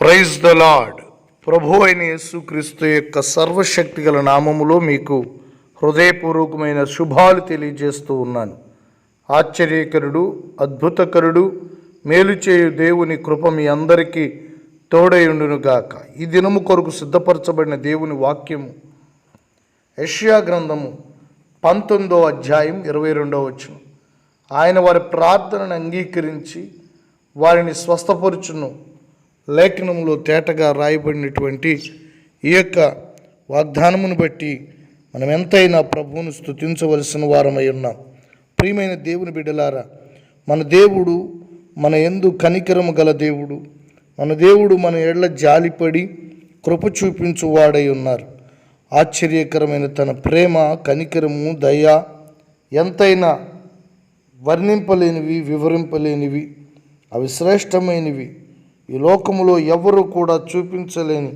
Praise the lord. ప్రభు అయిన యేసుక్రీస్తు యొక్క సర్వశక్తి గల నామములో మీకు హృదయపూర్వకమైన శుభాలు తెలియజేస్తూ ఉన్నాను. ఆశ్చర్యకరుడు, అద్భుతకరుడు, మేలు చేయు దేవుని కృప మీ అందరికీ తోడయుండునుగాక. ఈ దినము కొరకు సిద్ధపరచబడిన దేవుని వాక్యము యెషయా గ్రంథము 19వ అధ్యాయం 22వ వచనం. ఆయన వారి ప్రార్థనను అంగీకరించి వారిని స్వస్థపరుచును. లేఖనంలో తేటగా రాయబడినటువంటి ఈ యొక్క వాగ్దానమును బట్టి మనం ఎంతైనా ప్రభువును స్తుతించవలసిన వారమై ఉన్నాం. ప్రియమైన దేవుని బిడ్డలారా, మన దేవుడు మన యందు కనికరము గల దేవుడు. మన దేవుడు మన ఎడల జాలిపడి కృప చూపించువాడై ఉన్నారు. ఆశ్చర్యకరమైన తన ప్రేమ, కనికరము, దయ ఎంతైనా వర్ణింపలేనివి, వివరింపలేనివి, అవి శ్రేష్టమైనవి. ఈ లోకములో ఎవరు కూడా చూపించలేని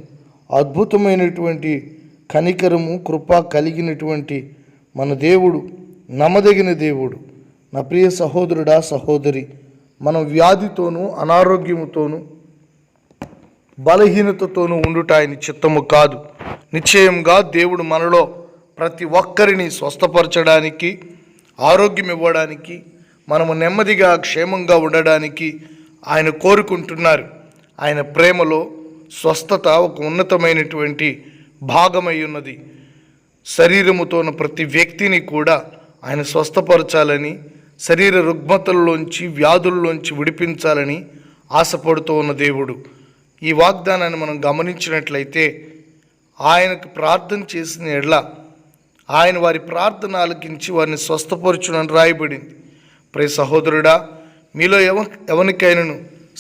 అద్భుతమైనటువంటి కనికరము, కృప కలిగినటువంటి మన దేవుడు నమ్మదగిన దేవుడు. నా ప్రియ సహోదరుడా, సహోదరి, మనం వ్యాధితోనూ, అనారోగ్యముతోనూ, బలహీనతతోనూ ఉండుట ఆయన చిత్తము కాదు. నిశ్చయంగా దేవుడు మనలో ప్రతి ఒక్కరిని స్వస్థపరచడానికి, ఆరోగ్యం ఇవ్వడానికి, మనము నెమ్మదిగా క్షేమంగా ఉండడానికి ఆయన కోరుకుంటున్నారు. ఆయన ప్రేమలో స్వస్థత ఒక ఉన్నతమైనటువంటి భాగమై ఉన్నది. శరీరముతోన ప్రతి వ్యక్తిని కూడా ఆయన స్వస్థపరచాలని, శరీర రుగ్మతల్లోంచి, వ్యాధుల్లోంచి విడిపించాలని ఆశపడుతూ ఉన్న దేవుడు. ఈ వాగ్దానాన్ని మనం గమనించినట్లయితే ఆయనకు ప్రార్థన చేసిన ఎడల ఆయన వారి ప్రార్థన ఆలకించి వారిని స్వస్థపరచునని రాయబడింది. ప్రియ సహోదరుడా, మీలో ఎవరికైనాను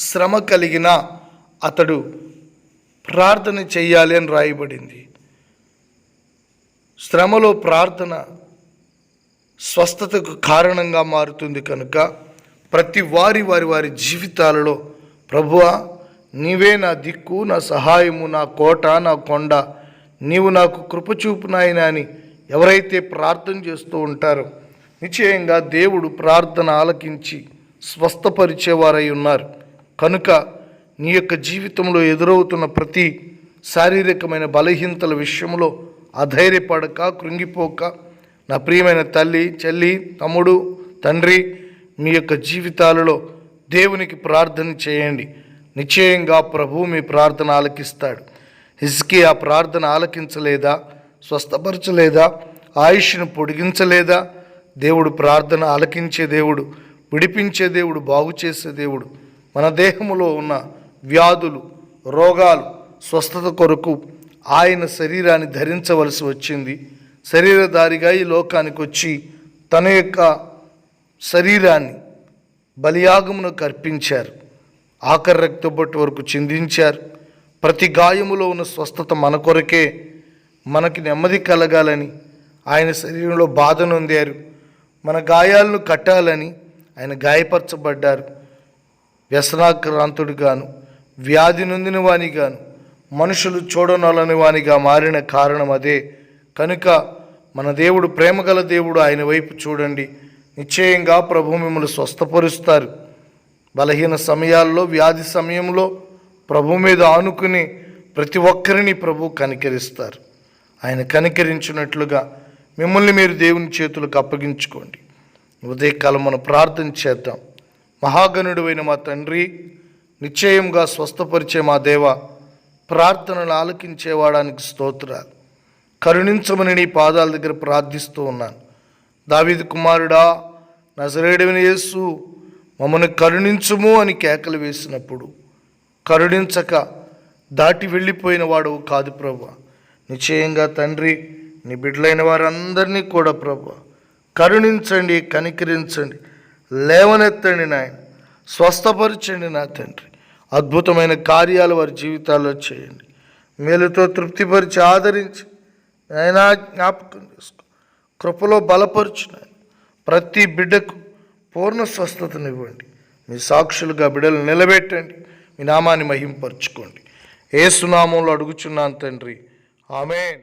శ్రమ కలిగినా అతడు ప్రార్థన చెయ్యాలి అని రాయబడింది. శ్రమలో ప్రార్థన స్వస్థతకు కారణంగా మారుతుంది కనుక ప్రతి వారి జీవితాలలో ప్రభువా, నీవే నా దిక్కు, నా సహాయము, నా కోట, నా కొండ, నీవు నాకు కృపచూపు నాయనా అని ఎవరైతే ప్రార్థన చేస్తూ ఉంటారో నిశ్చయంగా దేవుడు ప్రార్థన ఆలకించి స్వస్థపరిచేవారై ఉన్నారు. కనుక నీ యొక్క జీవితంలో ఎదురవుతున్న ప్రతి శారీరకమైన బలహీనతల విషయంలో అధైర్యపడక, కృంగిపోక, నా ప్రియమైన తల్లి, చెల్లి, తమ్ముడు, తండ్రి, మీ యొక్క జీవితాలలో దేవునికి ప్రార్థన చేయండి. నిశ్చయంగా ప్రభువు మీ ప్రార్థన ఆలకిస్తాడు. హిజ్కియా ప్రార్థన ఆలకించలేదా? స్వస్థపరచలేదా? ఆయుష్ను పొడిగించలేదా? దేవుడు ప్రార్థన ఆలకించే దేవుడు, విడిపించే దేవుడు, బాగు చేసే దేవుడు. మన దేహములో ఉన్న వ్యాధులు, రోగాలు స్వస్థత కొరకు ఆయన శరీరాన్ని ధరించవలసి వచ్చింది. శరీరధారిగా ఈ లోకానికి వచ్చి తన యొక్క శరీరాన్ని బలియాగమునకు అర్పించారు. ఆఖరి రక్తబొట్టు వరకు చిందించారు. ప్రతి గాయములో ఉన్న స్వస్థత మన కొరకే, మనకి నెమ్మది కలగాలని ఆయన శరీరంలో బాధ నొందారు. మన గాయాలను కట్టాలని ఆయన గాయపరచబడ్డారు. వ్యసనాక్రాంతుడిగాను, వ్యాధి నొందిన వానిగాను, మనుషులు చూడనొలని వానిగా మారిన కారణం అదే. కనుక మన దేవుడు ప్రేమగల దేవుడు. ఆయన వైపు చూడండి. నిశ్చయంగా ప్రభు మిమ్మల్ని స్వస్థపరుస్తారు. బలహీన సమయాల్లో, వ్యాధి సమయంలో ప్రభు మీద ఆనుకుని ప్రతి ఒక్కరిని ప్రభు కనికరిస్తారు. ఆయన కనికరించినట్లుగా మిమ్మల్ని మీరు దేవుని చేతులకు అప్పగించుకోండి. ఉదయకాలం మనం ప్రార్థన చేద్దాం. మహాగణుడు అయిన మా తండ్రి, నిశ్చయంగా స్వస్థపరిచే మా దేవ, ప్రార్థనలు ఆలకించేవాడానికి స్తోత్రాలు. కరుణించమని నీ పాదాల దగ్గర ప్రార్థిస్తూ ఉన్నాను. దావీదు కుమారుడా, నజరేయుడైన యేసు, మమ్మల్ని కరుణించుము అని కేకలు వేసినప్పుడు కరుణించక దాటి వెళ్ళిపోయిన వాడు కాదు ప్రభువా. నిశ్చయంగా తండ్రి, నీ బిడ్డలైన వారందరినీ కూడా ప్రభువా కరుణించండి, కనికరించండి, లేవనెత్తండి నాయన, స్వస్థపరచండి నా తండ్రి. అద్భుతమైన కార్యాలు వారి జీవితాల్లో చేయండి. మేలుతో తృప్తిపరిచి ఆదరించి ఆయన జ్ఞాపకం చేసుకో, కృపలో బలపరచు నాయన. ప్రతి బిడ్డకు పూర్ణ స్వస్థతనివ్వండి. మీ సాక్షులుగా బిడ్డలు నిలబెట్టండి. మీ నామాన్ని మహింపరచుకోండి. యేసు నామములో అడుగుచున్నాను తండ్రి, ఆమేన్.